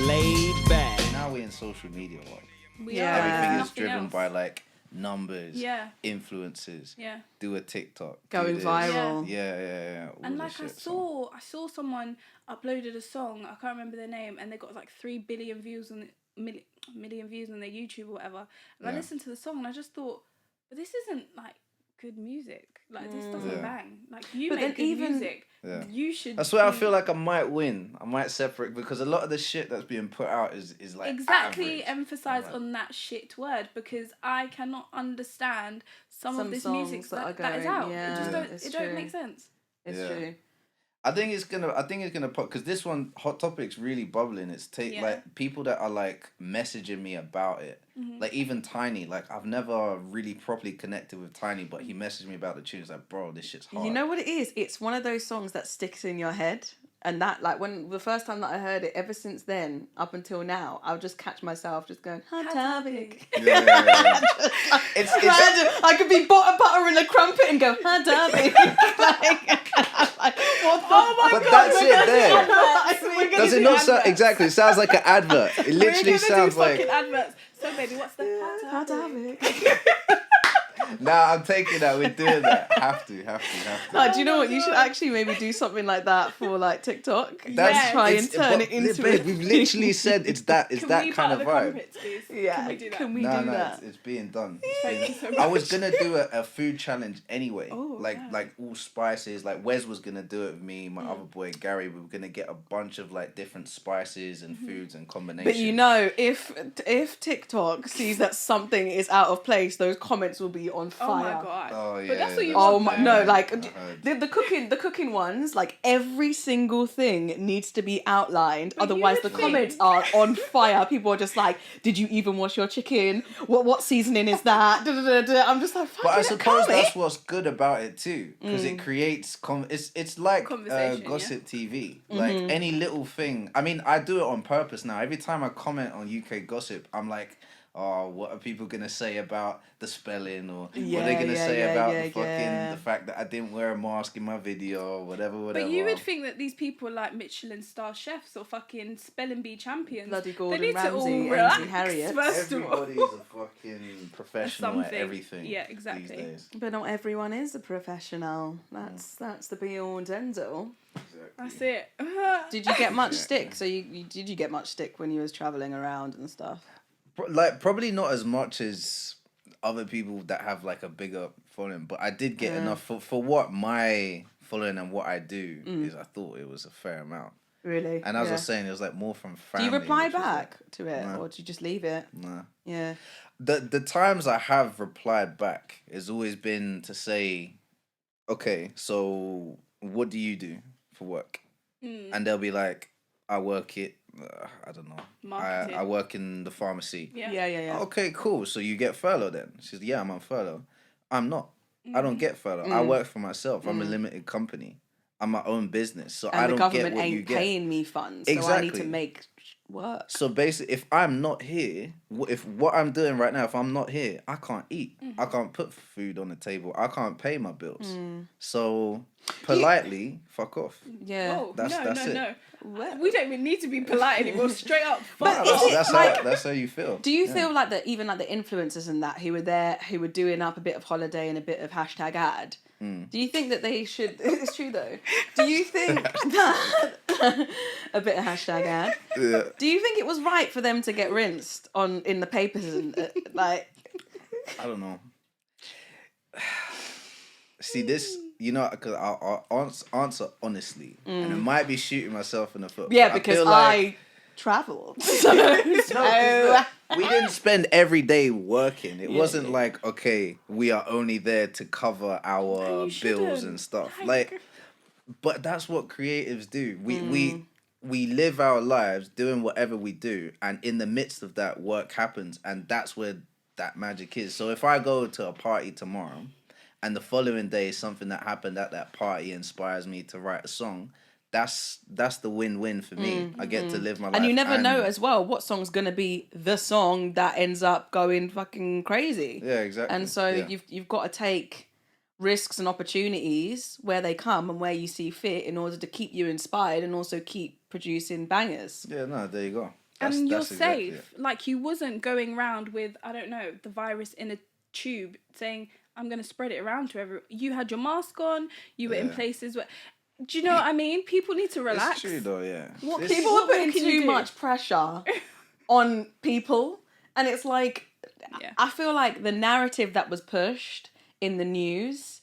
laid back. Now we're in social media world. Everything Everything is driven by like numbers, influences. Yeah. Do a TikTok. Going viral. Yeah. All And this like shit, I saw someone uploaded a song. I can't remember their name, and they got like 3 billion views on million views on their YouTube or whatever. And I listened to the song, and I just thought, but this isn't like good music. Like this doesn't bang. Like you make good music. Yeah. You should. That's why I feel like I might win. I might separate because a lot of the shit that's being put out is like exactly average. emphasize on that shit word, because I cannot understand some of this music that is out. It don't make sense. It's true. I think it's gonna pop because this one Hot Topic's really bubbling. It's like people that are like messaging me about it. Like even Tiny, like I've never really properly connected with Tiny, but he messaged me about the tune. He's like, bro, this shit's hard. You know what it is? It's one of those songs that sticks in your head. And that, like, when the first time that I heard it, ever since then, up until now, I'll just catch myself just going, hot topic. Yeah. It's random. I could be buttering a crumpet and go, hot topic. But that's it there. Does it not sound... Exactly, it sounds like an advert. It literally sounds like... adverts. So, baby, what's the hot topic? Nah, I'm taking that. We're doing that. Have to. No, do you know what? You should actually maybe do something like that for like TikTok. That's try and turn it into it. We've literally said it's that kind of vibe. Yeah, can we do that? Can we do that? It's being done. I was gonna do a food challenge anyway. Like all spices. Like Wes was gonna do it with me, my other boy Gary. We were gonna get a bunch of like different spices and foods and combinations. But you know, if TikTok sees that something is out of place, those comments will be on fire. Oh my god! Oh yeah. But that's what you no! Like the cooking ones, like every single thing needs to be outlined. But otherwise, the comments are on fire. People are just like, "Did you even wash your chicken? What seasoning is that?" I'm just like, but I suppose that's what's good about it too, because it creates it's like gossip TV. Like any little thing. I mean, I do it on purpose now. Every time I comment on UK gossip, I'm like, oh, what are people gonna say about the spelling, or what are they gonna say about the fact that I didn't wear a mask in my video, or whatever. But you would think that these people like Michelin star chefs or fucking spelling bee champions, bloody Gordon they need Ramsay, to all relax, Harriet. Everybody's a fucking professional at everything. Yeah, exactly. These days. But not everyone is a professional. That's the be all and end all. Exactly. That's it. Did you get much stick? So did you get much stick when you was traveling around and stuff? Like probably not as much as other people that have like a bigger following, but I did get enough for what my following and what I do is. I thought it was a fair amount. Really? And as I was saying, it was like more from family. Do you reply back to it, or do you just leave it? Nah. Yeah. The times I have replied back has always been to say, okay, so what do you do for work? And they'll be like, I work it. I don't know. I work in the pharmacy. Yeah. Okay, cool. So you get furlough then? She says, yeah, I'm on furlough. I'm not. I don't get furlough. I work for myself. I'm a limited company. I'm my own business. So I don't get what you get. And the government ain't paying me funds. So I need to make work. So basically, if I'm not here, if what I'm doing right now, if I'm not here, I can't eat. I can't put food on the table. I can't pay my bills. So politely, fuck off. Yeah. Oh, that's it. No. We don't even need to be polite anymore. Straight up. But that's how you feel. Do you feel like that? Even like the influencers and that who were there, who were doing up a bit of holiday and a bit of hashtag ad. Do you think that they should? It's true though. Do you think that a bit of hashtag ad? Yeah. Do you think it was right for them to get rinsed in the papers and like? I don't know. See this, you know, because I'll answer honestly, and I might be shooting myself in the foot. Yeah, because I travelled. So we didn't spend every day working. It wasn't like, okay, we are only there to cover our bills and stuff. Like, but that's what creatives do. We live our lives doing whatever we do, and in the midst of that, work happens, and that's where that magic is. So if I go to a party tomorrow, and the following day something that happened at that party inspires me to write a song, that's the win-win for me. I get to live my life. And you never know as well what song's going to be the song that ends up going fucking crazy. Yeah, exactly. And so you've got to take risks and opportunities where they come and where you see fit in order to keep you inspired and also keep producing bangers. Yeah, no, there you go. And you're exactly safe. Like, you wasn't going around with, I don't know, the virus in a tube saying, I'm going to spread it around to everyone. You had your mask on. You were in places where... Do you know what I mean? People need to relax. It's true, though, yeah. People are putting too much pressure on people. And it's like, I feel like the narrative that was pushed in the news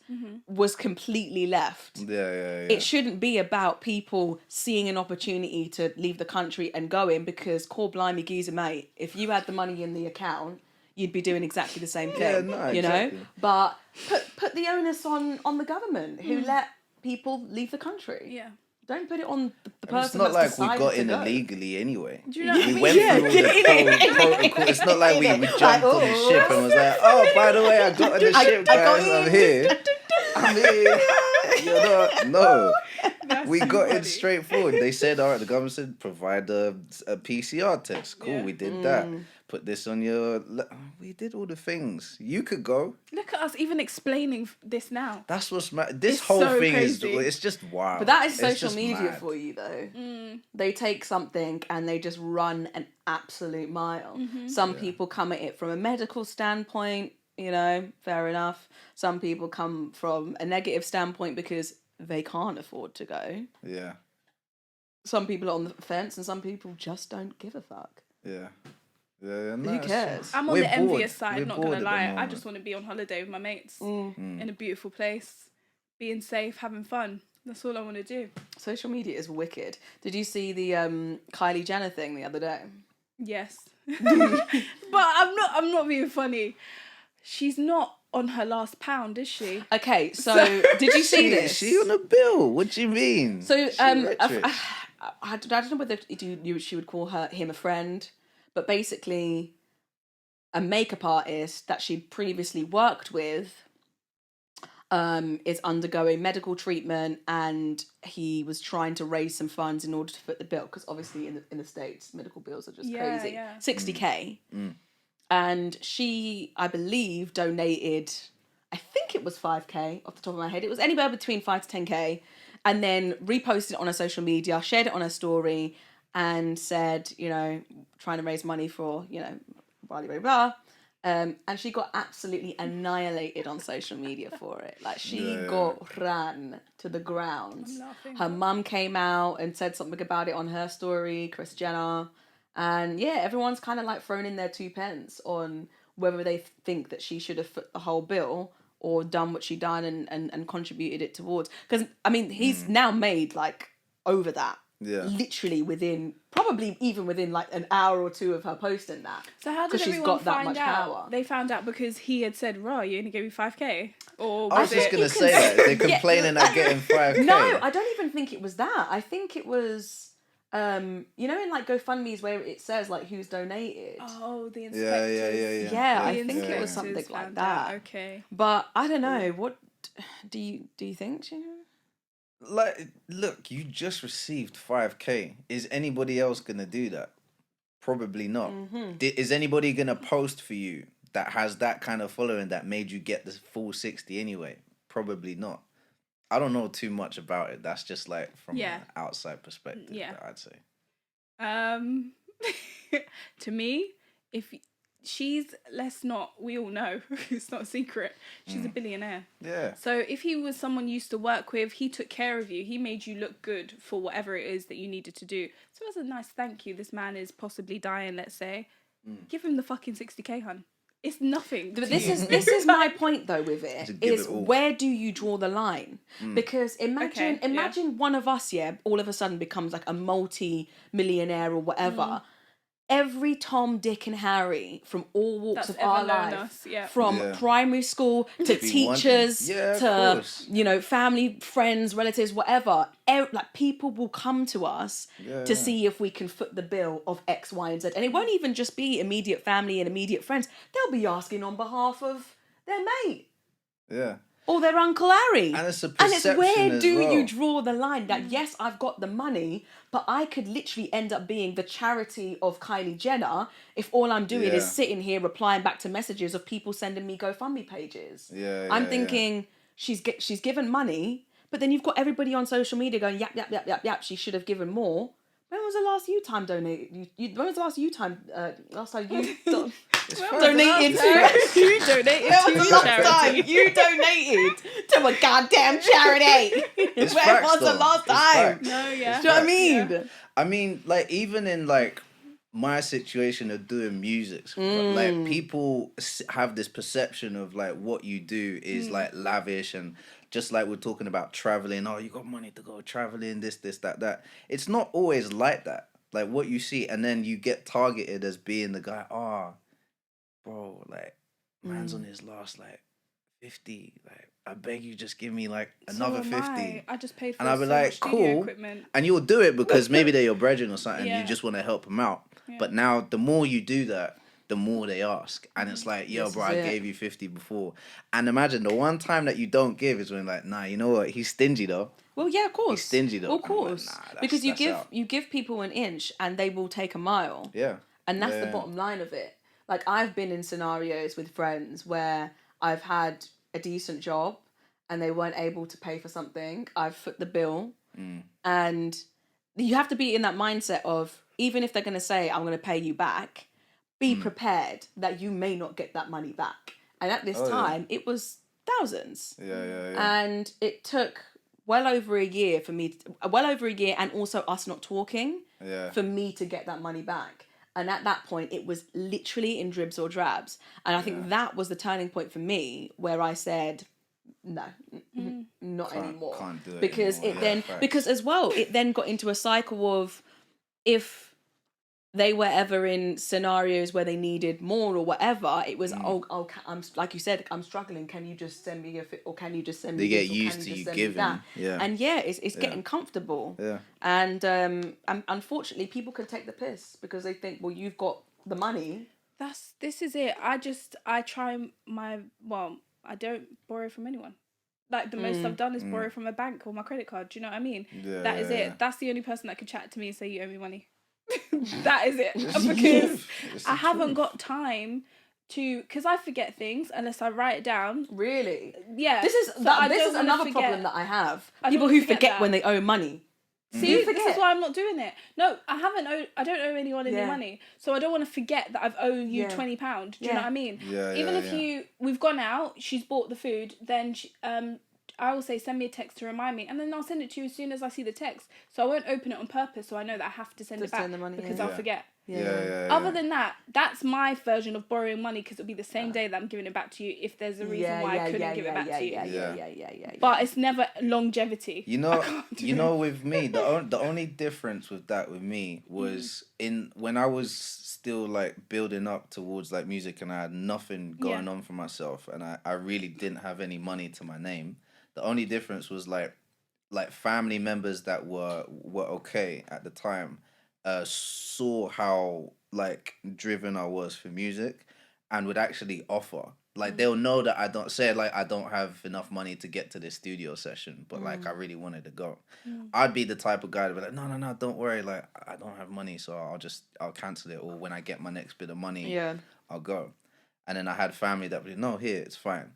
was completely left. Yeah. It shouldn't be about people seeing an opportunity to leave the country and going, because core blimey geezer mate, if you had the money in the account, you'd be doing exactly the same thing. You know? But put the onus on the government who let people leave the country. Yeah. Don't put it on the person. It's not that's like we got in go. illegally anyway. Do you know what I mean? We went through all the protocol. It's not like we jumped on the ship and was like, oh, by the way, I got on the ship, guys. I'm here. I'm here. No. We got in straightforward. They said, all right, the government said, provide a PCR test. Cool, we did that. Put this on your... We did all the things. You could go. Look at us even explaining this now. That's what's... This whole so thing crazy. It's just wild. But that is social media for you, though. They take something and they just run an absolute mile. Some people come at it from a medical standpoint, you know, fair enough. Some people come from a negative standpoint because they can't afford to go. Yeah. Some people are on the fence and some people just don't give a fuck. Yeah. Who cares? I'm on the envious side, not gonna lie. I just want to be on holiday with my mates in a beautiful place, being safe, having fun. That's all I want to do. Social media is wicked. Did you see the Kylie Jenner thing the other day? Yes. But I'm not being funny. She's not on her last pound, is she? Okay, so did you see this? Is she on a bill? What do you mean? So I don't know whether she would call him a friend, but basically a makeup artist that she'd previously worked with is undergoing medical treatment, and he was trying to raise some funds in order to foot the bill, because obviously in the States medical bills are just crazy. Yeah. 60k. And she, I believe, donated, I think it was 5k off the top of my head. It was anywhere between 5 to 10k, and then reposted it on her social media, shared it on her story, and said, you know, trying to raise money for, you know, blah, blah, blah. And she got absolutely annihilated on social media for it. Like, she got ran to the ground. Her mum came out and said something about it on her story, Kris Jenner. And yeah, everyone's kind of like thrown in their 2 pence on whether they think that she should have foot the whole bill or done what she done and contributed it towards. Because, I mean, he's now made like over that. Yeah. Literally probably even within like an hour or 2 of her posting that. So how did everyone find out? Power. They found out because he had said, "Raw, you only gave me 5k." Or I was just gonna say that they're complaining at getting 5k. No, I don't even think it was that. I think it was. You know, in like GoFundMe's where it says like who's donated. Oh, the inspectors. Yeah, I think it was something like that. Okay. But I don't know. What do you think? Like, look, you just received 5k. Is anybody else gonna do that? Probably not. Is anybody gonna post for you that has that kind of following that made you get the full 60 anyway? Probably not. I don't know too much about it. That's just like from an outside perspective. Yeah, I'd say. To me, if she's, we all know, it's not a secret, she's a billionaire. Yeah. So if he was someone you used to work with, he took care of you, he made you look good for whatever it is that you needed to do. So as a nice thank you, this man is possibly dying, let's say, give him the fucking 60k, hun. It's nothing. But this is my point though with it, is where do you draw the line? Because imagine one of us, all of a sudden becomes like a multi-millionaire or whatever. Every Tom, Dick and Harry from all walks of our life, from primary school to teachers to, you know, family, friends, relatives, whatever, like people will come to us to see if we can foot the bill of X, Y, and Z. And it won't even just be immediate family and immediate friends. They'll be asking on behalf of their mate. Yeah. Or their Uncle Harry. And it's a perception. And it's where do you draw the line that, yes, I've got the money, but I could literally end up being the charity of Kylie Jenner if all I'm doing is sitting here replying back to messages of people sending me GoFundMe pages. I'm thinking she's given money, but then you've got everybody on social media going, yap, yap, yap, yap, yap, she should have given more. When was the last you time donated? When was the last you time? Last time you donated to you donated to charity. You donated to a goddamn charity. It's when facts, was the though. last It's time? facts. No, yeah. Do you know what I mean? Yeah. I mean, like, even in like my situation of doing music, like people have this perception of like what you do is like lavish, and just like we're talking about traveling. Oh, you got money to go traveling, this, that. It's not always like that. Like what you see, and then you get targeted as being the guy. Oh, bro, like man's on his last like 50. Like I beg you, just give me like another 50. I just paid for and I'll be so like, much studio cool. equipment. And you'll do it because maybe they're your brethren or something. Yeah. You just want to help them out. Yeah. But now, the more you do that, the more they ask. And it's like, yo, This bro, is I it. gave you 50 before. And imagine the one time that you don't give is when like, nah, you know what? He's stingy though. Well, yeah, of course. He's stingy though. Of course. Like, nah, because that's out. you give people an inch and they will take a mile. Yeah. And that's the bottom line of it. Like, I've been in scenarios with friends where I've had a decent job and they weren't able to pay for something. I've foot the bill. And you have to be in that mindset of, even if they're going to say, I'm going to pay you back, be prepared that you may not get that money back. And at this time, it was thousands. Yeah. And it took well over a year for me, and also us not talking, for me to get that money back. And at that point, it was literally in dribs or drabs. And I think that was the turning point for me, where I said, no, not anymore. Can't do it because anymore. Because as well, it then got into a cycle of, if they were ever in scenarios where they needed more or whatever, it was, I'm like you said, I'm struggling. Can you just send me or can you just send me They this, get or used can to you you just send me giving. that? Yeah. And it's getting comfortable. Yeah. And unfortunately, people can take the piss because they think, well, you've got the money. This is it. I try I don't borrow from anyone. Like, the most I've done is borrow from a bank or my credit card. Do you know what I mean? Yeah, that is it. yeah. That's the only person that can chat to me and say, you owe me money. That is it. Because I haven't got time to, because I forget things unless I write it down. Really? Yeah. This is another problem that I have. People who forget when they owe money. See, this is why I'm not doing it. No, I don't owe anyone any money. So I don't want to forget that I've owed you £20. Do you know what I mean? Even if we've gone out, she's bought the food, then I will say, send me a text to remind me, and then I'll send it to you as soon as I see the text. So I won't open it on purpose, so I know that I have to send it back because I'll forget. Other than that, that's my version of borrowing money, because it'll be the same day that I'm giving it back to you if there's a reason why I couldn't give it back to you. But it's never longevity. You know, with me, the only difference with that with me was when I was still like building up towards like music, and I had nothing going on for myself, and I really didn't have any money to my name. The only difference was like family members that were okay at the time saw how like driven I was for music, and would actually offer. Like, they'll know that I don't have enough money to get to this studio session, but like I really wanted to go. I'd be the type of guy to be like, no, don't worry, like I don't have money, so I'll cancel it, or when I get my next bit of money, I'll go. And then I had family that would be, no, here, it's fine.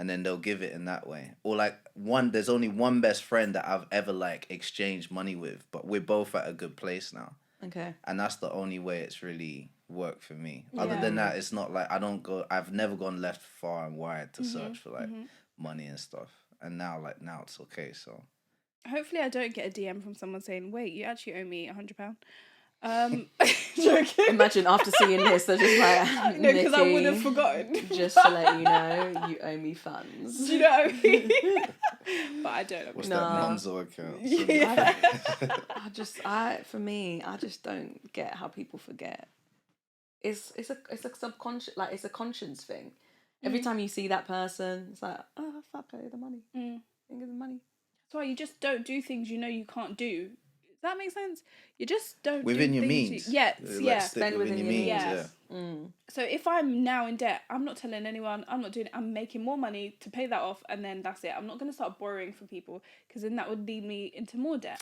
And then they'll give it in that way. Or like there's only one best friend that I've ever like exchanged money with, but we're both at a good place now. Okay. And that's the only way it's really worked for me. Other than that, it's not like I've never gone left far and wide to search for like money and stuff. And now it's okay, so. Hopefully I don't get a DM from someone saying, wait, you actually owe me £100. Joking. Imagine after seeing this, they're just like, no, because I would have forgotten. Just to let you know, you owe me funds. Do you know what I mean? But I don't. What's that Monzo account? Yeah. For me, I just don't get how people forget. It's a subconscious, like it's a conscience thing. Every time you see that person, it's like, oh fuck, I owe the money. Think of the money. That's why you just don't do things you know you can't do. Does that make sense? You just don't within do your things means. Spend within your means. So if I'm now in debt, I'm not telling anyone. I'm not doing it. I'm making more money to pay that off, and then that's it. I'm not going to start borrowing from people, because then that would lead me into more debt.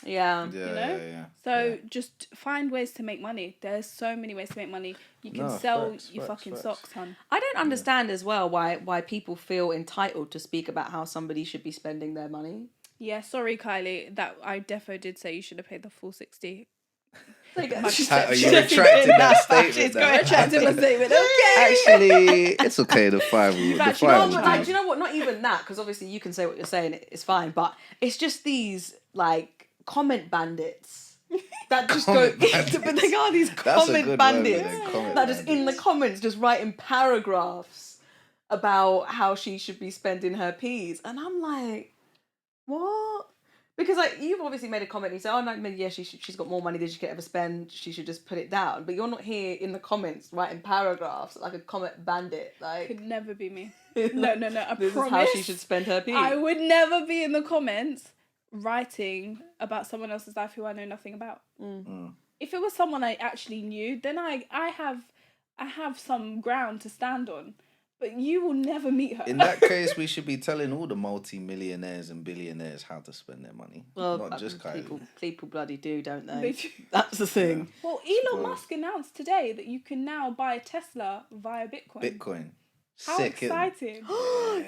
So just find ways to make money. There's so many ways to make money. You can sell your fucking socks, hun. I don't understand as well why people feel entitled to speak about how somebody should be spending their money. Yeah, sorry, Kylie. That I defo did say you should have paid the full 60. Like, Are you retracting that statement? She's now? going retracting my statement. Okay. Actually, it's okay. The five will. The actually five got will one. Do do. you know what? Not even that, because obviously you can say what you're saying. It's fine, but it's just these like comment bandits that just Comment go. bandits. But they are these That's a comment good word, bandits isn't it? Comment that just in the bandits. comments just writing paragraphs about how she should be spending her peas, and I'm like, what? Because like you've obviously made a comment, and you say, "Oh no, yeah, she's got more money than she could ever spend. She should just put it down." But you're not here in the comments writing paragraphs like a comment bandit. Like, Could never be me. No, I this promise. is how she should spend her peas. I would never be in the comments writing about someone else's life who I know nothing about. If it was someone I actually knew, then I have some ground to stand on. But you will never meet her. In that case, we should be telling all the multi-millionaires and billionaires how to spend their money. Well, not just Kylie. people bloody do, don't they? They do. That's the thing. Well, Elon Musk announced today that you can now buy Tesla via Bitcoin. Bitcoin. How Sick, isn't it? exciting.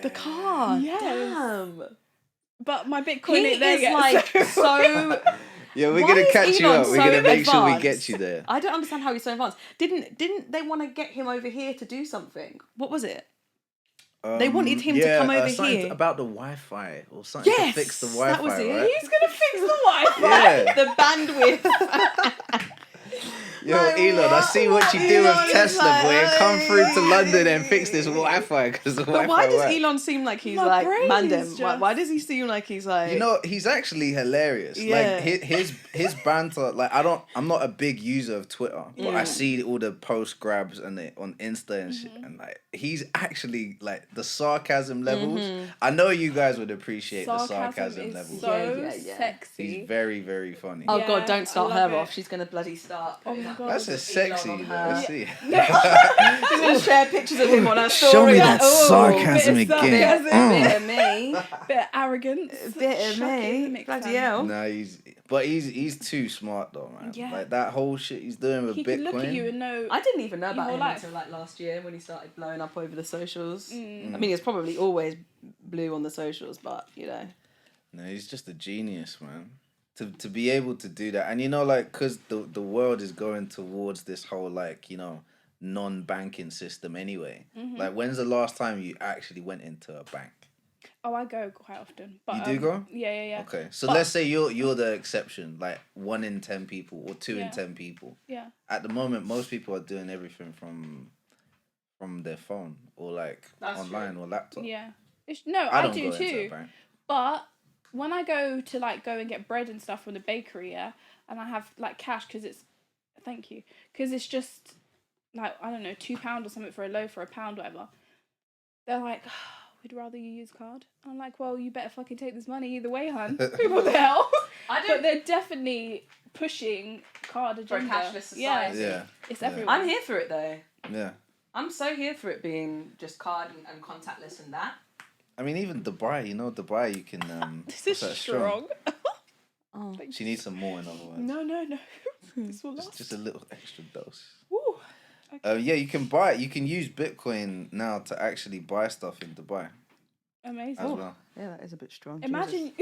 The car. Yes. Damn. But my Bitcoin He ain't there is yet. like so. Yeah, we're Why gonna is catch you Elon up. We're so gonna make sure we advanced? get you there. I don't understand how he's so advanced. Didn't they want to get him over here to do something? What was it? They wanted him to come over something here. about the Wi-Fi or something to Yes, fix the Wi-Fi, that was it. right? He's going to fix the Wi-Fi. Yeah. The bandwidth. Yo, Like, Elon, I see what you do Elon with is Tesla, like, boy. Come through to "Hey." London and fix this Wi-Fi because the But Wi-Fi why does works. Elon seem like he's My like brain Mandem? is Why just- does he seem like he's like? You know, he's actually hilarious. Yeah. Like his banter. Like I'm not a big user of Twitter, but I see all the post grabs and it on Insta and shit, and like he's actually like the sarcasm levels. I know you guys would appreciate the sarcasm is levels. so Yeah. sexy. He's very, very funny. Oh Yeah, God! Don't start I love her it. off. She's gonna bloody start. Oh my God. That's a sexy. on I her. see. She's gonna share pictures of him on her story. Show me like, that "Ooh, sarcasm bit of again. sarcasm, Bit of me. Bit of arrogance. Bit of Chuck it in the me. mix, Bloody man. hell. Nah, he's too smart though, man. Yeah. Like that whole shit he's doing with He Bitcoin. can look at you and know. I didn't even know about whole him life. until like last year when he started blowing up over the socials. I mean, it's probably always blue on the socials, but you know. No, he's just a genius, man. To be able to do that, and you know, like, cause the world is going towards this whole like, you know, non-banking system anyway. Like, when's the last time you actually went into a bank? Oh, I go quite often. But, You do go? Yeah. Okay, so But- let's say you're the exception, like 1 in 10 people or 2 in Yeah. 10 people. Yeah. At the moment, most people are doing everything from their phone or like That's online or laptop. Yeah. No, I I don't do go into a too. bank. But when I go to like go and get bread and stuff from the bakery, yeah, and I have like cash because it's, thank you, because it's just like, I don't know, £2 or something for a loaf or £1, whatever. They're like, we'd rather you use card. I'm like, well, you better fucking take this money either way, hun. What the hell? But they're definitely pushing card agenda. For a cashless Yeah, society. Yeah. it's Yeah. everywhere. I'm here for it though. Yeah. I'm so here for it being just card and contactless and that. I mean, even Dubai, you know, Dubai, you can. This what's is that, strong. Oh. She needs some more, in other words. No. This will last. Just a little extra dose. Woo. Okay. Yeah, you can buy. You can use Bitcoin now to actually buy stuff in Dubai Amazing. as well. Yeah, that is a bit strong. Imagine.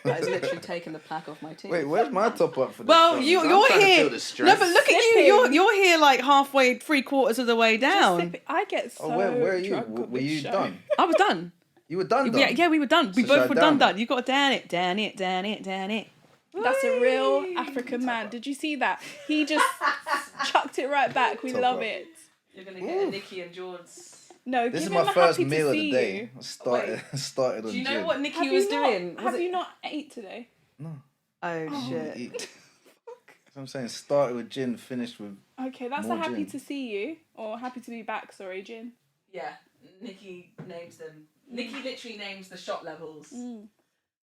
That is literally taking the plaque off my teeth. Wait, where's my top up for this? Well, film? you're I'm trying to here. feel the No, stress. but look at you. Sipping. You're here like halfway, 3/4 of the way down. I get so Oh, where are you? drunk on Were this you show. done? I was done. You were done. Yeah, we were done. We So should both I were down done. it? You got to down it. That's a real African man. Did you see that? He just chucked it right back. We Top love up. it. You're gonna get a Nikki and George. No, This is give him my a first happy meal to of see the day. you. I started on Do you know gin. what Nikki Have was you not, doing? Have you not ate today? No. Oh shit. Eat. That's what I'm saying. Started with gin, finished with. Okay, that's More a happy gin. to see you, or happy to be back. Sorry, Jin. Yeah, Nikki names them. Nikki literally names the shot levels. Mm.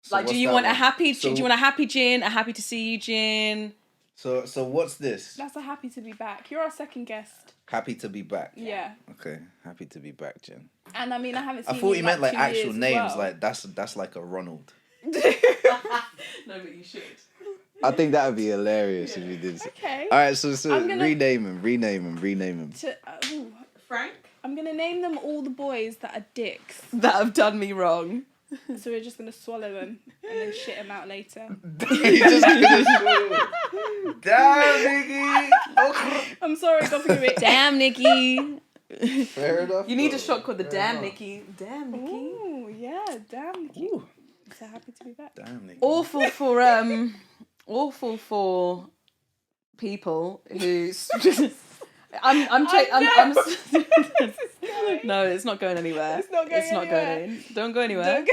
So Like, do what's you that want a one? happy? So- do you want a happy gin? A happy to see you gin? So what's this? That's a happy to be back. You're our second guest. Happy to be back. Yeah, Okay, happy to be back, Jen. and I mean I haven't seen. I thought you in, meant like 2 actual years as names. well. Like that's like a Ronald. No, but you should. I think that would be hilarious if you did. Okay. All right, so I'm gonna- rename him. Ooh, Frank? I'm gonna name them all the boys that are dicks. That have done me wrong. So we're just going to swallow them and then shit them out later. You're just gonna swallow. Damn, Nikki. I'm sorry, God forgive me. Damn, Nikki. Fair enough. You need a shot called the Damn Nikki. Damn, Nikki. Ooh, yeah, damn, Nikki. Ooh. I'm so happy to be back. Damn, Nikki. Awful for people who. No, it's not going anywhere. It's not going in. Don't go anywhere.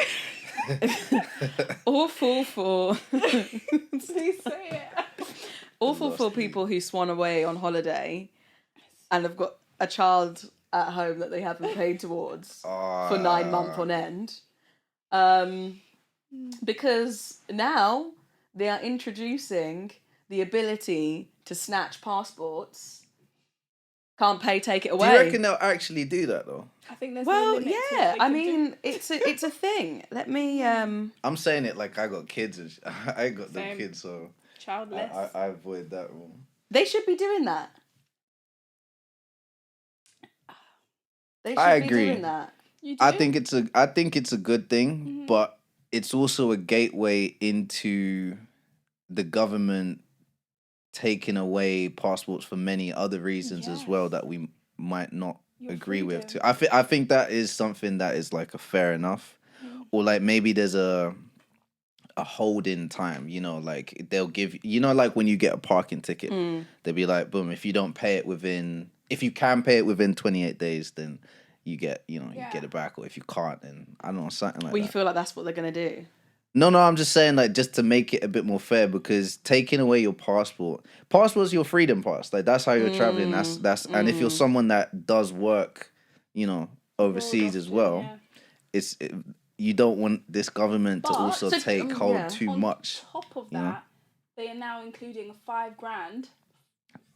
Awful for. Please say it. Awful for people who swan away on holiday and have got a child at home that they haven't paid towards for 9 months on end. Because now they are introducing the ability to snatch passports. Can't pay, take it away. Do you reckon they'll actually do that though? I think there's Well, no limit to what yeah. they I can mean, do. it's a thing. Let me. I'm saying it like I got kids. I got no Same. kids, so Childless. I avoid that rule. They should be doing that. They should I be agree. doing that. You do? I think it's a good thing, but it's also a gateway into the government taking away passports for many other reasons as well that we might not Your agree with too. freedom. I think that is something that is like a fair enough, or like maybe there's a hold-in time, you know, like they'll give, you know, like when you get a parking ticket, they'll be like, boom, if you don't pay it within, if you can pay it within 28 days, then you get, you know, you get it back, or if you can't, then I don't know, something like Well, that. you feel like that's what they're gonna do. No, I'm just saying, like, just to make it a bit more fair, because taking away your passport's your freedom pass. Like, that's how you're traveling. That's and if you're someone that does work, you know, overseas as well, you don't want this government to also take hold too much. On top of that, they are now including a $5,000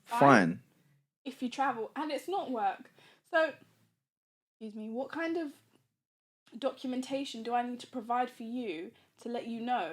fine if you travel, and it's not work. So, excuse me, what kind of documentation do I need to provide for you to let you know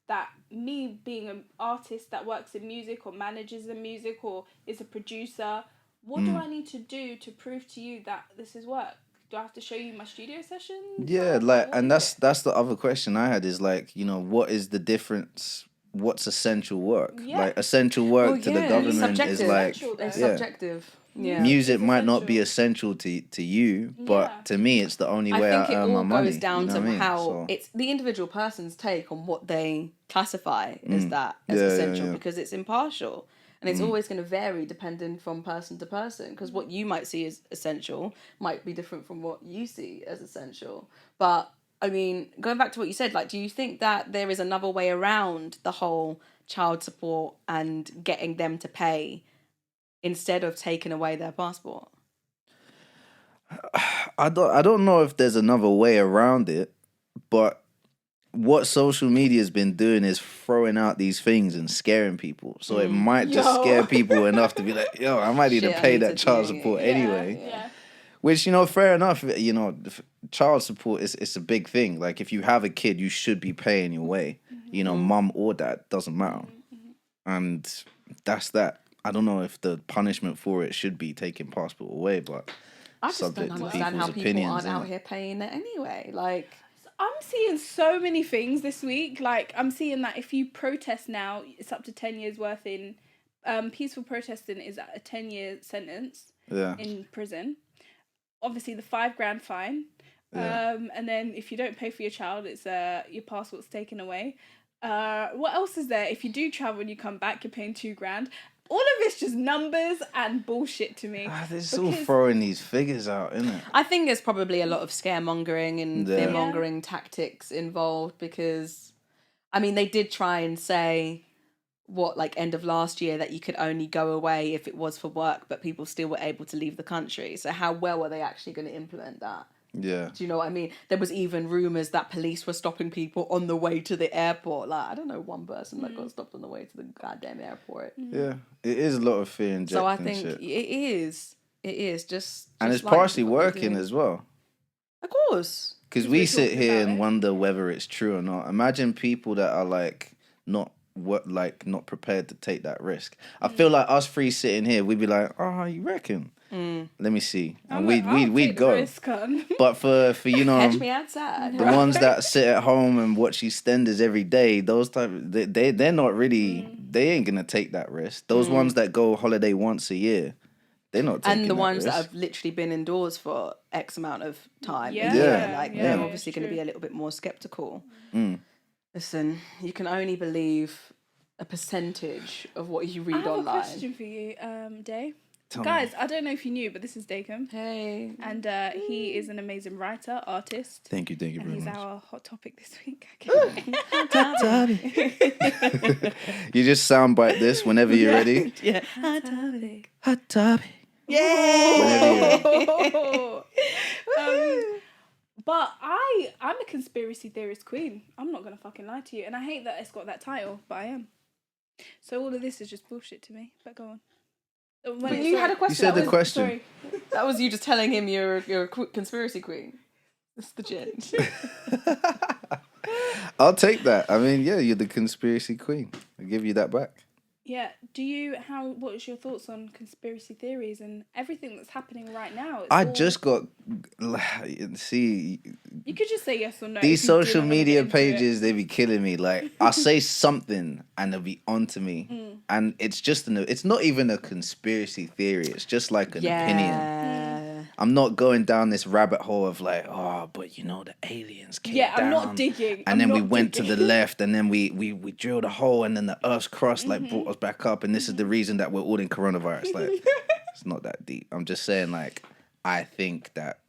that me being an artist that works in music or manages the music or is a producer, what do I need to do to prove to you that this is work? Do I have to show you my studio sessions? Yeah, like, and that's the other question I had is like, you know, what is the difference? What's essential work? Yeah. Like, essential work to the government is like, it's subjective. Yeah. Music might not be essential to you, but to me, it's the only way I earn my money. I think it all goes down to what I mean? how it's the individual person's take on what they classify as that as essential, because it's impartial and it's always going to vary depending from person to person, because what you might see as essential might be different from what you see as essential. But I mean, going back to what you said, like, do you think that there is another way around the whole child support and getting them to pay instead of taking away their passport? I don't know if there's another way around it, but what social media has been doing is throwing out these things and scaring people. So it might just scare people enough to be like, yo, I might need to pay that child support anyway. Yeah. Which, you know, fair enough. You know, child support is a big thing. Like, if you have a kid, you should be paying your way. You know, mum or dad, doesn't matter. And that's that. I don't know if the punishment for it should be taking passport away, but I just don't understand how people aren't out here paying it anyway. Like, I'm seeing so many things this week. Like, I'm seeing that if you protest now, it's up to 10 years worth in peaceful protesting is a 10-year sentence in prison. Obviously, the $5,000 fine. And then if you don't pay for your child, it's your passport's taken away. What else is there? If you do travel and you come back, you're paying $2,000. All of it's just numbers and bullshit to me. They're still throwing these figures out, isn't it? I think there's probably a lot of scaremongering and fearmongering tactics involved, because, I mean, they did try and say, end of last year, that you could only go away if it was for work, but people still were able to leave the country. So how well are they actually going to implement that? Yeah. Do you know what I mean? There was even rumours that police were stopping people on the way to the airport. Like, I don't know one person that got stopped on the way to the goddamn airport. Yeah. It is a lot of fear injecting. So I think it is. It is just and it's partially working as well. Of course. Because we sit here and wonder whether it's true or not. Imagine people that are like not prepared to take that risk. I feel like us three sitting here, we'd be like, oh, you reckon? Let me see. And I'll we'd take the go. risk, hun. But for you know, Catch me outside. the ones that sit at home and watch EastEnders every day, those they're not really. They ain't gonna take that risk. Those ones that go holiday once a year, they're not taking and the that ones risk. that have literally been indoors for X amount of time. Yeah, a year, yeah, like yeah, they're yeah, obviously it's going to true. be a little bit more skeptical. Mm. Listen, you can only believe a percentage of what you read I have online. a question for you, Day. Tell Guys, me. I don't know if you knew, but this is Daecolm. Hey. And he is an amazing writer, artist. Thank you And very he's much. our hot topic this week. You just soundbite this whenever you're ready. Yeah. Hot topic. Hot topic. Yay! But I'm a conspiracy theorist queen. I'm not gonna fucking lie to you, and I hate that it's got that title, but I am. So all of this is just bullshit to me. But go on. But you had a question. You said the That was- question. Sorry. That was you just telling him you're a conspiracy queen. That's the gent. I'll take that. I mean, yeah, you're the conspiracy queen. I'll give you that back. Yeah. What is your thoughts on conspiracy theories and everything that's happening right now? It's I all- just got see You could just say yes or no. these if you social didn't wanna media get into it. pages. They be killing me. Like I say something and they'll be onto me, and it's just it's not even a conspiracy theory. It's just like an opinion. I'm not going down this rabbit hole of like, oh, but you know the aliens came down. I'm not digging. And then we went to the left, and then we drilled a hole, and then the Earth's crust like brought us back up, and this is the reason that we're all in coronavirus. Like, it's not that deep. I'm just saying, like, I think that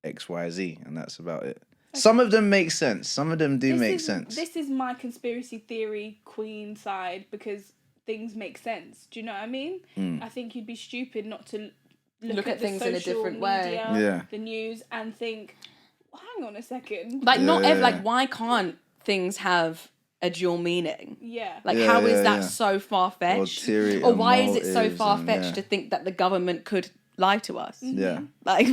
X, Y, Z, and that's about it. Okay. Some of them make sense. Some of them do make sense. This is my conspiracy theory queen side because things make sense. Do you know what I mean? I think you'd be stupid not to look at things the in a social different way. media, Yeah. the news, and think, hang on a second. Like why can't things have a dual meaning? Yeah. Like how is that yeah. so far fetched? Ulterior Or why is it so motives far and, fetched to think that the government could lie to us? Yeah. Like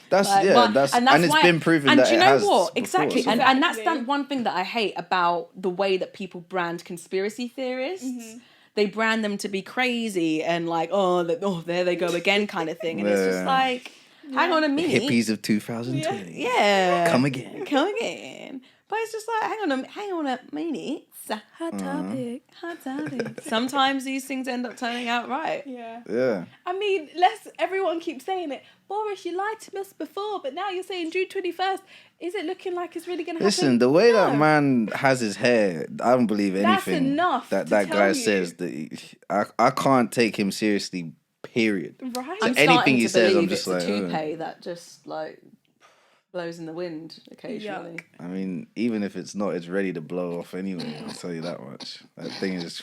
That's and it's been proven and that do you it know has what? before, Exactly. so. And that's that one thing that I hate about the way that people brand conspiracy theorists. They brand them to be crazy and like, there they go again kind of thing. And it's just like, hang on a minute. Hippies of 2020. Yeah. Come again. But it's just like, hang on a minute. Hot topic. Sometimes these things end up turning out right. Yeah. Yeah. I mean, everyone keeps saying it. Boris, you lied to us before, but now you're saying June 21st. Is it looking like it's really going to happen? Listen, the way that No. man has his hair, I don't believe That's anything enough that to that tell guy you. says. I can't take him seriously, period. Right? So I'm anything starting he to says, I'm believe just it's like, a toupee that just like blows in the wind occasionally. Yuck. I mean, even if it's not, it's ready to blow off anyway. I'll tell you that much. That thing is.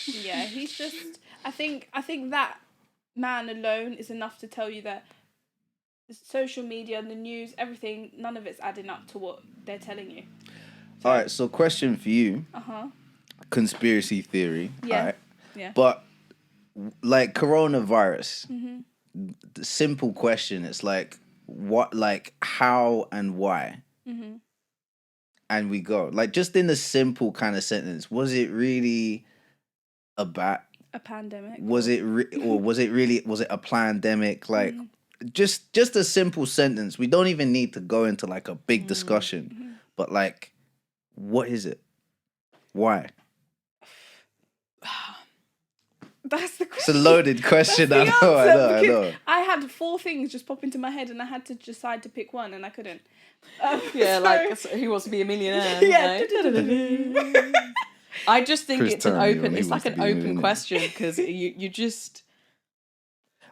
Yeah, he's just. I think that man alone is enough to tell you that the social media, the news, everything, none of it's adding up to what they're telling you. All right, so question for you. Conspiracy theory. Yeah. All right? Yeah. But like coronavirus, the simple question. It's like what, like how and why. And we go like just in a simple kind of sentence. Was it really a pandemic? Was it was it a pandemic? Like just a simple sentence. We don't even need to go into like a big discussion. But like, what is it? Why? That's the question. It's a loaded question. That's the I answer, know. because I had 4 things just pop into my head and I had to decide to pick one and I couldn't. Who wants to be a millionaire? Yeah. Like. I just think Chris it's an Turney on open. Who It's like Wants to an Be a open Millionaire. question because you just.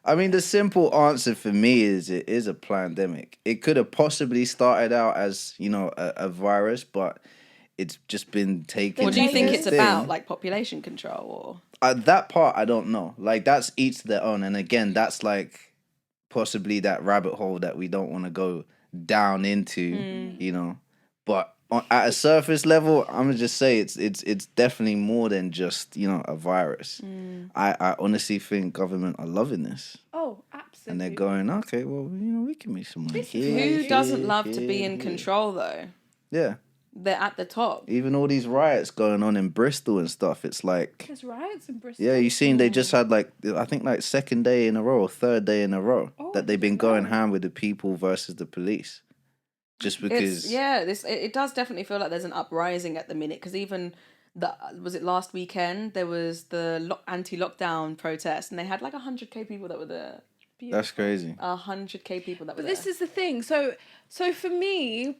I mean, the simple answer for me is it is a pandemic. It could have possibly started out as, a virus, but it's just been taken. What do you think this it's thing. about? Like population control That part, I don't know. Like, that's each their own. And again, that's like possibly that rabbit hole that we don't want to go down into, But at a surface level, I'm going to just say it's definitely more than just, a virus. I honestly think government are loving this. Oh, absolutely. And they're going, okay, well, we can make some money here. Who here, doesn't love to be here, in here. control though? Yeah. they're at the top. Even all these riots going on in Bristol and stuff, it's like... There's riots in Bristol? Yeah, you seen they just had like, I think like second day in a row or third day in a row that they've been going ham with the people versus the police. Just because... It does definitely feel like there's an uprising at the minute, because even... was it last weekend? There was the anti-lockdown protest, and they had like 100k people that were there. Beautiful. That's crazy. 100k people that were there. But this is the thing. So for me,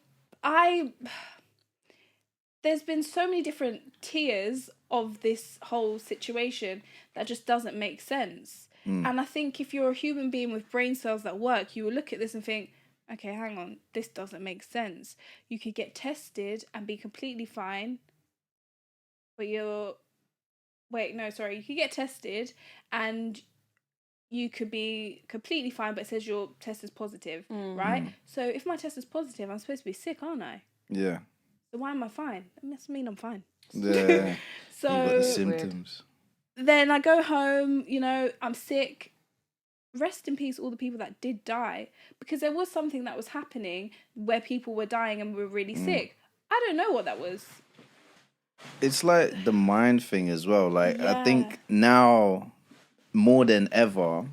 there's been so many different tiers of this whole situation that just doesn't make sense. And I think if you're a human being with brain cells that work, you will look at this and think, okay, hang on, this doesn't make sense. You could get tested and be completely fine, but you could get tested and you could be completely fine, but it says your test is positive, right? So if my test is positive, I'm supposed to be sick, aren't I? Yeah. So why am I fine? That must mean I'm fine. Yeah. So you've got the symptoms. Then I go home, I'm sick. Rest in peace, all the people that did die, because there was something that was happening where people were dying and were really sick. I don't know what that was. It's like the mind thing as well. Like, I think now more than ever,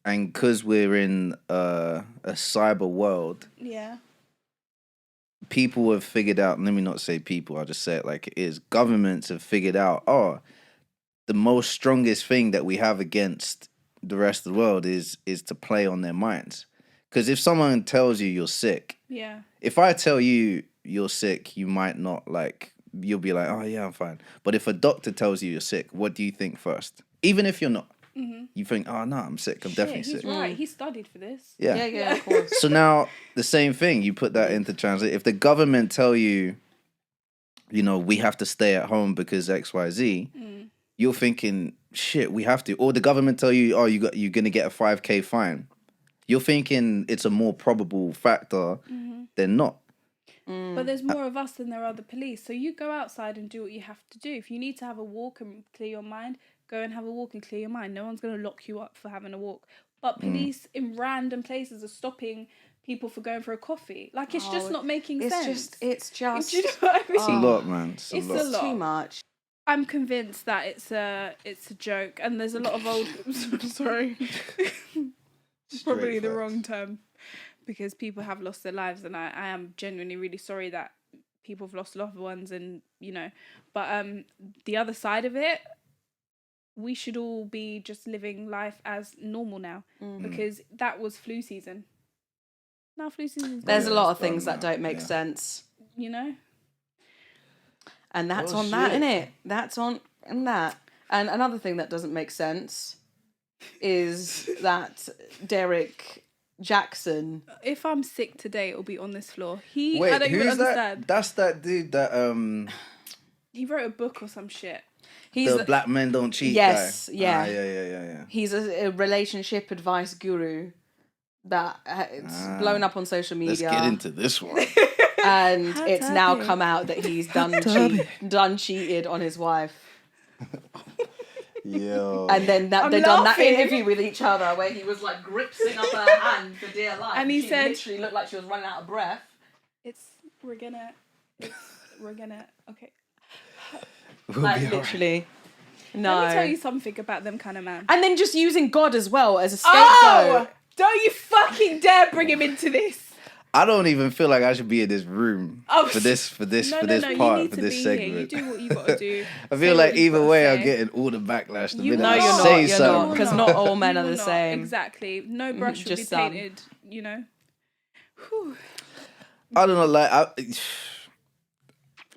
and because we're in a cyber world, people have figured out, let me not say people, I'll just say it like it is, governments have figured out, the most strongest thing that we have against the rest of the world is to play on their minds. Because if someone tells you you're sick, if I tell you you're sick, you might not you'll be like, oh yeah, I'm fine. But if a doctor tells you you're sick, what do you think first? Even if you're not, you think, oh no, I'm sick, I'm definitely sick. He's right, he studied for this. Yeah, of course. So now the same thing, you put that into translate. If the government tell you, we have to stay at home because XYZ, you're thinking, shit, we have to. Or the government tell you, oh, you're going to get a 5k fine. You're thinking it's a more probable factor than not. But there's more of us than there are the police. So you go outside and do what you have to do. If you need to have a walk and clear your mind, go and have a walk and clear your mind. No one's going to lock you up for having a walk. But police in random places are stopping people for going for a coffee. Like, it's just not making sense. It's just... Do you know what I mean? It's a lot, man. It's a lot. Too much. I'm convinced that it's a joke, and there's a lot of old... Sorry. Probably the wrong term, because people have lost their lives, and I am genuinely really sorry that people have lost loved ones, and but the other side of it, we should all be just living life as normal now, because that was flu season. Now flu season. There's a lot of things that don't make sense. And that's on that, innit? That's on that. And another thing that doesn't make sense is that Derrick Jaxn. If I'm sick today, it'll be on this floor. Wait, I don't even understand. That's that dude that he wrote a book or some shit. He's the black men don't cheat yes, guy. Yeah. Yeah. He's a relationship advice guru that it's blown up on social media. Let's get into this one. And it's now come out that he's done cheated on his wife. Yo. And then they done that interview with each other where he was like gripping up her hand for dear life. And he said, literally looked like she was running out of breath. We're gonna okay. Like literally. No. Let me tell you something about them kind of man. And then just using God as well as a scapegoat. Oh! Don't you fucking dare bring him into this. I don't even feel like I should be in this room for this part, for this segment. You do what you gotta do. I feel like either way, I'm getting all the backlash. The minute I say something, because not all men are the same. Exactly. No brush will be painted. Whew. I don't know.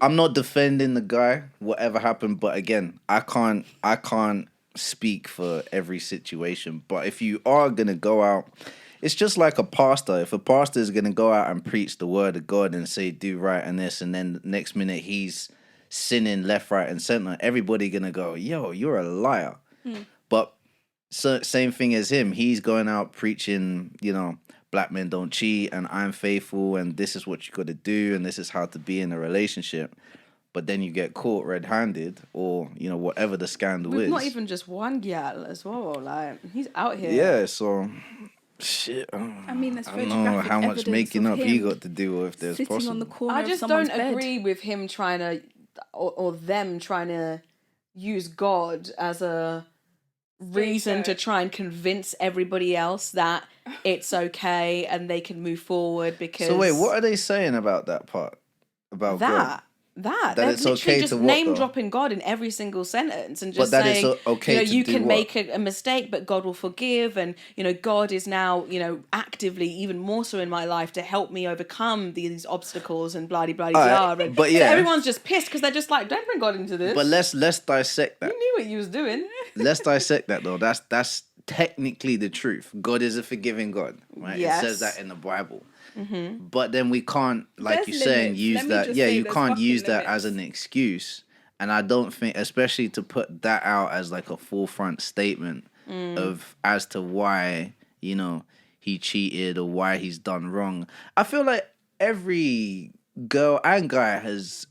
I'm not defending the guy, whatever happened, but again, I can't speak for every situation. But if you are gonna go out. It's just like a pastor. If a pastor is going to go out and preach the word of God and say, do right and this, and then the next minute he's sinning left, right, and center, everybody going to go, yo, you're a liar. But same thing as him. He's going out preaching, black men don't cheat and I'm faithful and this is what you got to do and this is how to be in a relationship. But then you get caught red-handed or, whatever the scandal is. Not even just one gal as well. Like, he's out here. Yeah, so... Shit. I mean, there's I don't know photographic how much evidence making of up him he got to do if there's sitting possible. on the corner I of just someone's don't bed. agree with him trying to, or them trying to use God as a reason to try and convince everybody else that it's okay and they can move forward because... So wait, what are they saying about that part? About God? That That they're it's literally okay just to what, name though? dropping God in every single sentence and But just that it's saying, okay to you do can what? make a mistake, but God will forgive, and God is now actively even more so in my life to help me overcome these obstacles and blah blah blah. Right, but so yeah. everyone's just pissed because they're just like, don't bring God into this. But let's dissect that. You knew what you was doing. Let's dissect that though. That's technically the truth. God is a forgiving God, right? Yes. It says that in the Bible. Mm-hmm. But then we can't, like There's you're saying, limits. use Let me that. just Yeah, say you there's can't use fucking that as an excuse. And I don't think, especially to put that out as like a forefront statement of as to why he cheated or why he's done wrong. I feel like every girl and guy has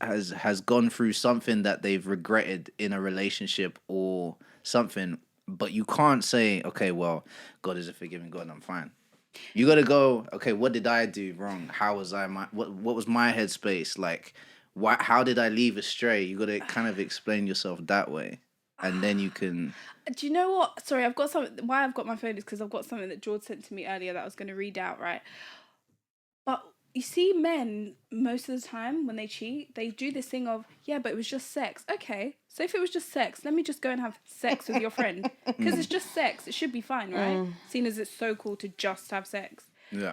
gone through something that they've regretted in a relationship or something. But you can't say, okay, well, God is a forgiving God, I'm fine. You gotta go, okay, what did I do wrong? How was I what was my headspace? Like, how did I leave astray? You gotta kind of explain yourself that way. And then you can... Do you know what? Sorry, I've got something. Why I've got my phone is because I've got something that George sent to me earlier that I was going to read out, right? But you see, men, most of the time when they cheat, they do this thing of, yeah, but it was just sex. Okay, so if it was just sex, let me just go and have sex with your friend. Because it's just sex. It should be fine, right? Seeing as it's so cool to just have sex. Yeah.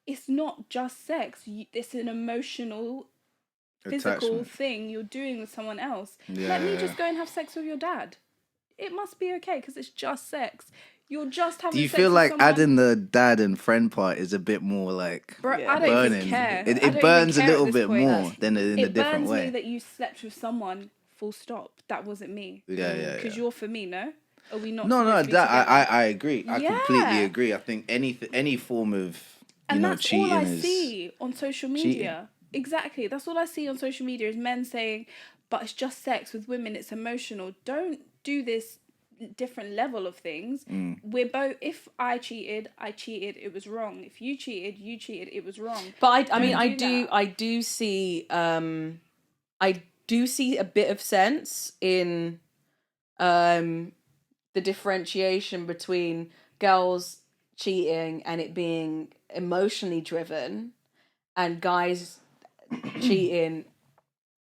It's not just sex. It's an emotional, physical attachment thing you're doing with someone else. Yeah, Let me yeah, just go and have sex with your dad. It must be okay because it's just sex. You're just having sex. Do you feel with like someone... adding the dad and friend part is a bit more like Bro, Yeah, I don't burning? even care. I It don't burns a even care at little this bit point. more than in a different burns way. me that you slept with someone. Full stop. That wasn't me. Yeah. Because you're for me, no? Are we not? No, supposed to be that together? I agree. I completely agree. I think any form of and that's cheating all I is see on social media. Exactly. That's all I see on social media is men saying, but it's just sex with women. It's emotional. Don't do this different level of things. We're both... If I cheated, it was wrong. If you cheated, it was wrong. But I do see a bit of sense in the differentiation between girls cheating and it being emotionally driven and guys cheating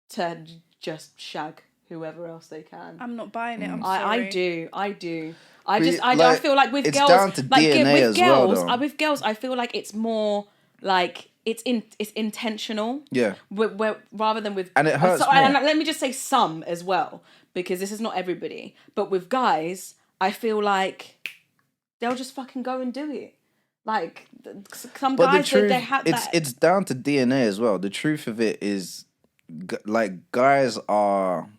to just shag whoever else they can. I'm not buying it. I'm sorry. I do. I feel like with it's girls, down to like DNA with as girls, well, though. with girls, I feel like it's more like it's intentional. Yeah. Where rather than with... And it hurts more. And let me just say some as well, because this is not everybody. But with guys, I feel like they'll just fucking go and do it. Like some But guys, the truth, they have that. it's down to DNA as well. The truth of it is, like, guys are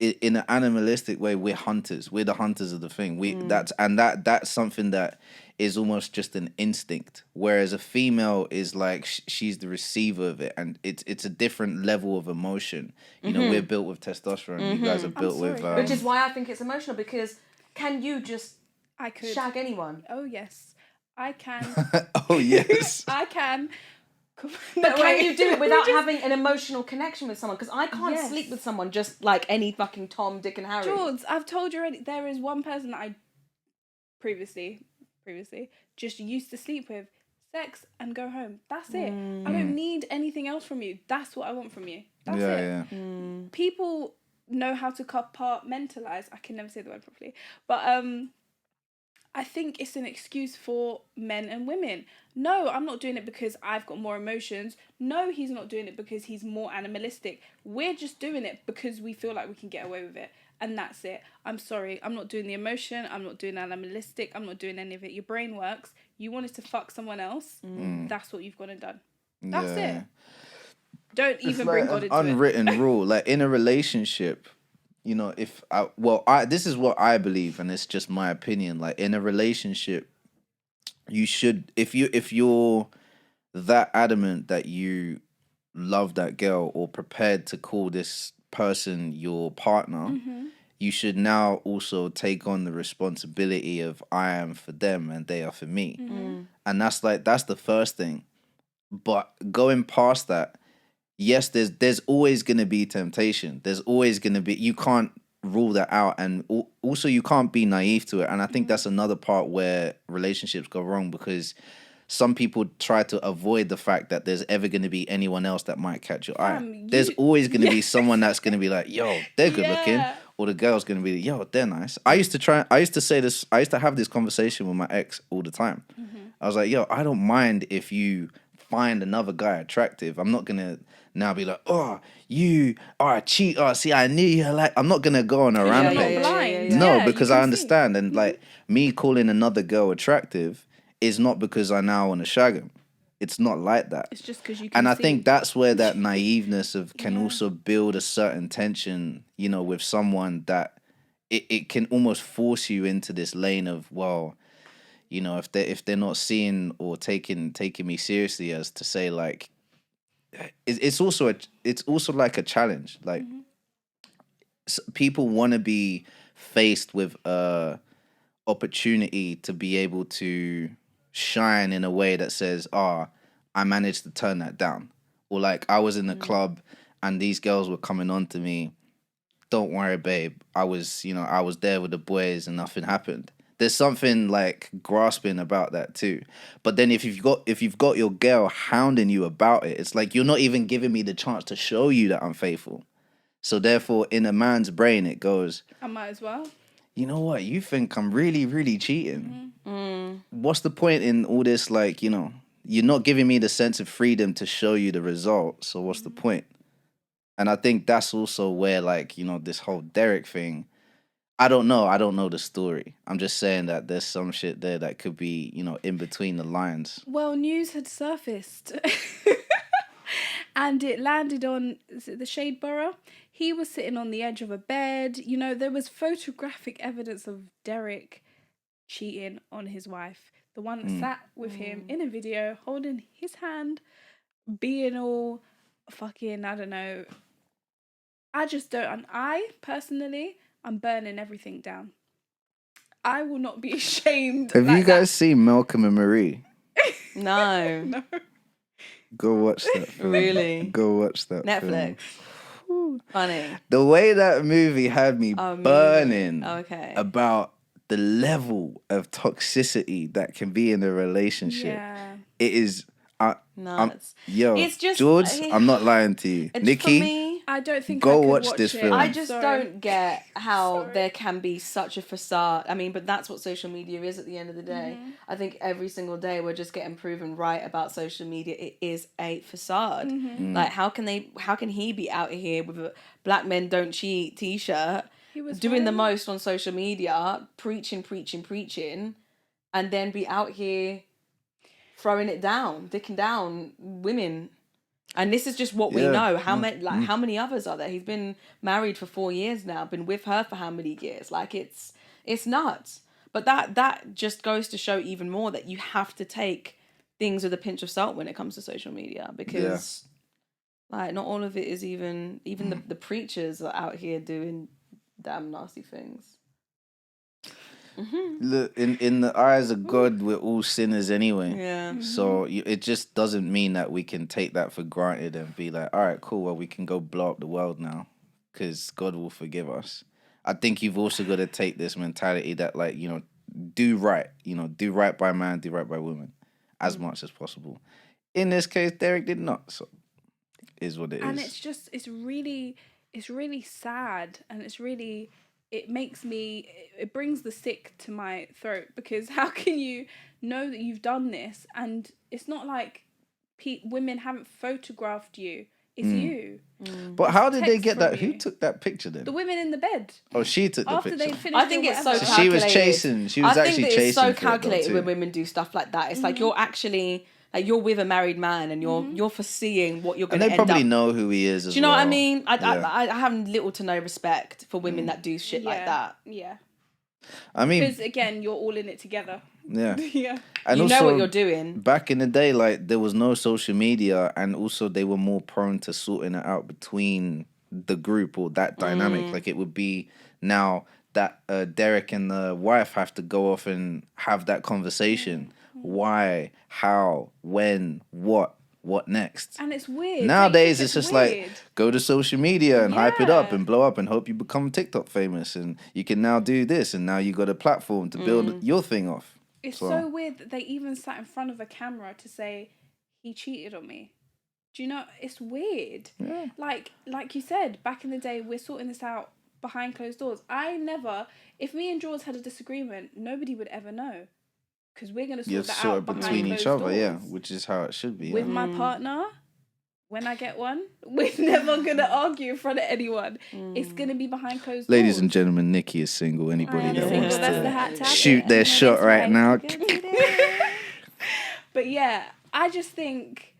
in an animalistic way. We're hunters. We're the hunters of the thing. That's something that is almost just an instinct. Whereas a female is like she's the receiver of it, and it's a different level of emotion. We're built with testosterone. You guys are built with, which is why I think it's emotional, because can you just I could shag anyone? Oh yes, I can. Oh yes, I can. But can you do it without having an emotional connection with someone? Because I can't sleep with someone just like any fucking Tom, Dick and Harry. George, I've told you already, there is one person that I previously just used to sleep with, sex and go home. That's it. I don't need anything else from you. That's what I want from you. That's it. Yeah. People know how to compartmentalize. I can never say the word properly. But I think it's an excuse for men and women. No, I'm not doing it because I've got more emotions. No, he's not doing it because he's more animalistic. We're just doing it because we feel like we can get away with it. And that's it. I'm sorry. I'm not doing the emotion. I'm not doing animalistic. I'm not doing any of it. Your brain works. You wanted to fuck someone else. That's what you've gone and done. That's it. Don't even bring God into it. Unwritten rule. Like in a relationship, this is what I believe, and it's just my opinion. Like in a relationship, you should, if you're that adamant that you love that girl or prepared to call this person your partner, you should now also take on the responsibility of I am for them and they are for me. And that's the first thing. But going past that, yes, there's always going to be temptation. There's always going to be, you can't rule that out. And also you can't be naive to it. And I think that's another part where relationships go wrong, because some people try to avoid the fact that there's ever going to be anyone else that might catch your eye. There's always going to be someone that's going to be like, yo, they're good looking. Or the girl's going to be, yo, they're nice. I used to have this conversation with my ex all the time. I was like, yo, I don't mind if you find another guy attractive. I'm not going to now be like, oh, you are a cheater. See, I knew you. Like, I'm not going to go on a rampage. No, because I understand. And like me calling another girl attractive is not because I now want to shag him. It's not like that. It's just because you can. And I think that's where that naiveness of can also build a certain tension, you know, with someone that it can almost force you into this lane of, well, you know, if they're not seeing or taking me seriously, as to say, like, it's also like a challenge. Like, people want to be faced with opportunity to be able to shine in a way that says, I managed to turn that down. Or like, I was in the club and these girls were coming on to me. Don't worry, babe. I was there with the boys and nothing happened. There's something like grasping about that too. But then if you've got your girl hounding you about it, it's like, you're not even giving me the chance to show you that I'm faithful. So therefore, in a man's brain, it goes, I might as well. You know what? You think I'm really, really cheating? What's the point in all this? Like, you know, you're not giving me the sense of freedom to show you the result. So what's the point? And I think that's also where, like, you know, this whole Derrick thing, I don't know the story. I'm just saying that there's some shit there that could be, you know, in between the lines. Well, news had surfaced. And it landed on, is it the Shade Borough? He was sitting on the edge of a bed. You know, there was photographic evidence of Derrick cheating on his wife. The one that sat with him in a video, holding his hand, being all fucking, I don't know. I just don't, and I, personally, I'm burning everything down. I will not be ashamed. Have you guys seen Malcolm and Marie? No. No. Go watch that film. Really? Go watch that Netflix. film. Funny. The way that movie had me burning about the level of toxicity that can be in a relationship. Yeah. It is... Nuts. It's just, George, I'm not lying to you. Nikki, for me, I don't think go I could watch this film. I just don't get how there can be such a facade. I mean, but that's what social media is at the end of the day. I think every single day we're just getting proven right about social media. It is a facade. Like, how can he be out here with a Black Men Don't Cheat t-shirt, doing the most on social media, preaching, and then be out here throwing it down, dicking down women. And this is just what we know. How many others are there? He's been married for 4 years now, been with her for how many years? Like, it's nuts. But that just goes to show even more that you have to take things with a pinch of salt when it comes to social media, because like, not all of it is even the preachers are out here doing damn nasty things. Look, in the eyes of God, we're all sinners anyway. Yeah. So it just doesn't mean that we can take that for granted and be like, all right, cool, well, we can go blow up the world now because God will forgive us. I think you've also got to take this mentality that, like, you know, do right by man, do right by woman as much as possible. In this case, Derrick did not. So it is what it is. And it's really sad, and it brings the sick to my throat, because how can you know that you've done this and it's not like women haven't photographed you, it's you. But how did they get that? Who took that picture then? The women in the bed. Oh, she took the After picture. they finished. I think it's so calculated. She was chasing. She was actually chasing. I think it's so calculated when women do stuff like that. It's like you're actually... Like, you're with a married man and you're foreseeing what you're going to end up. And they probably know who he is as well. Do you know what I mean? I have little to no respect for women that do shit like that. Yeah. I mean... Because, again, you're all in it together. Yeah. Yeah. And you also, know what you're doing. Back in the day, like, there was no social media, and also they were more prone to sorting it out between the group or that dynamic. Like, it would be now that Derrick and the wife have to go off and have that conversation. Why? How? When? What next? And it's weird. Nowadays, it's just weird. like, go to social media and hype it up Yeah. and blow up and hope you become TikTok famous. And you can now do this. And now you got a platform to build your thing off. It's so weird that they even sat in front of a camera to say, he cheated on me. Do you know? It's weird. Yeah. Like you said, back in the day, we're sorting this out behind closed doors. If me and Jaws had a disagreement, nobody would ever know. Because we're going to sort that out between each other, doors. which is how it should be. With my partner, when I get one, we're never going to argue in front of anyone. It's going to be behind closed doors. Ladies and gentlemen, Nikki is single. Anybody that wants That's to shoot their shot right now. But yeah, I just think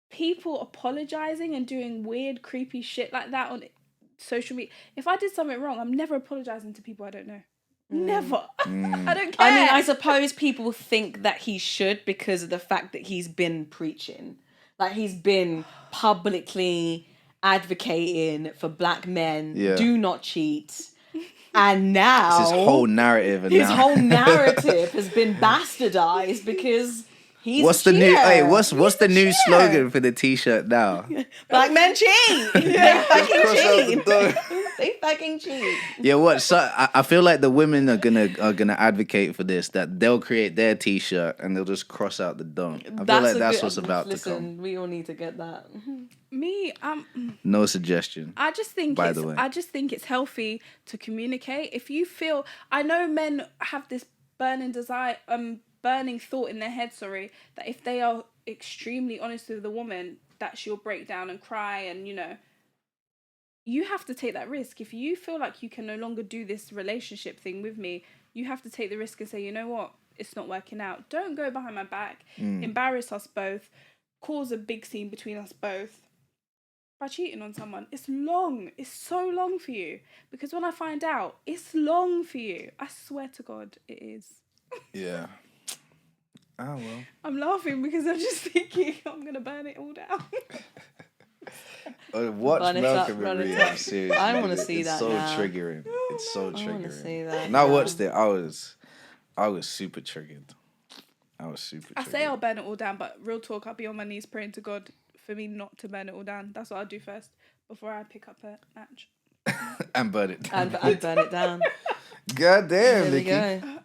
people apologizing and doing weird, creepy shit like that on social media. If I did something wrong, I'm never apologizing to people I don't know. Never. I don't care. I mean, I suppose people think that he should because of the fact that he's been preaching. Like, he's been publicly advocating for black men, do not cheat. And now... It's his whole narrative. His whole narrative has been bastardized because... What's the new? Hey, what's the new slogan for the T-shirt now? Black men cheat. They fucking cheat. They fucking cheat. Yeah, what? So I feel like the women are gonna advocate for this. That they'll create their T-shirt and they'll just cross out the don't. I feel like that's what's about to come. We all need to get that. Me, no suggestion. I just think it's healthy to communicate. If you feel, I know men have this burning desire, burning thought in their head, that if they are extremely honest with the woman, that she'll break down and cry, and you have to take that risk. If you feel like you can no longer do this relationship thing with me, you have to take the risk and say, you know what, it's not working out. Don't go behind my back, embarrass us both, cause a big scene between us both by cheating on someone. It's so long for you, because when I find out, it's long for you. I swear to God, it is. Yeah. Oh, well. I'm laughing because I'm just thinking I'm going to burn it all down. Watch Malcolm and Rhea, seriously. I want to see that now. Triggering. It's so triggering. I want to see that. When I watched it, I was super triggered. I say I'll burn it all down, but real talk, I'll be on my knees praying to God for me not to burn it all down. That's what I'll do first before I pick up a match. And burn it down. And burn it down. God damn, There we Nikki. go.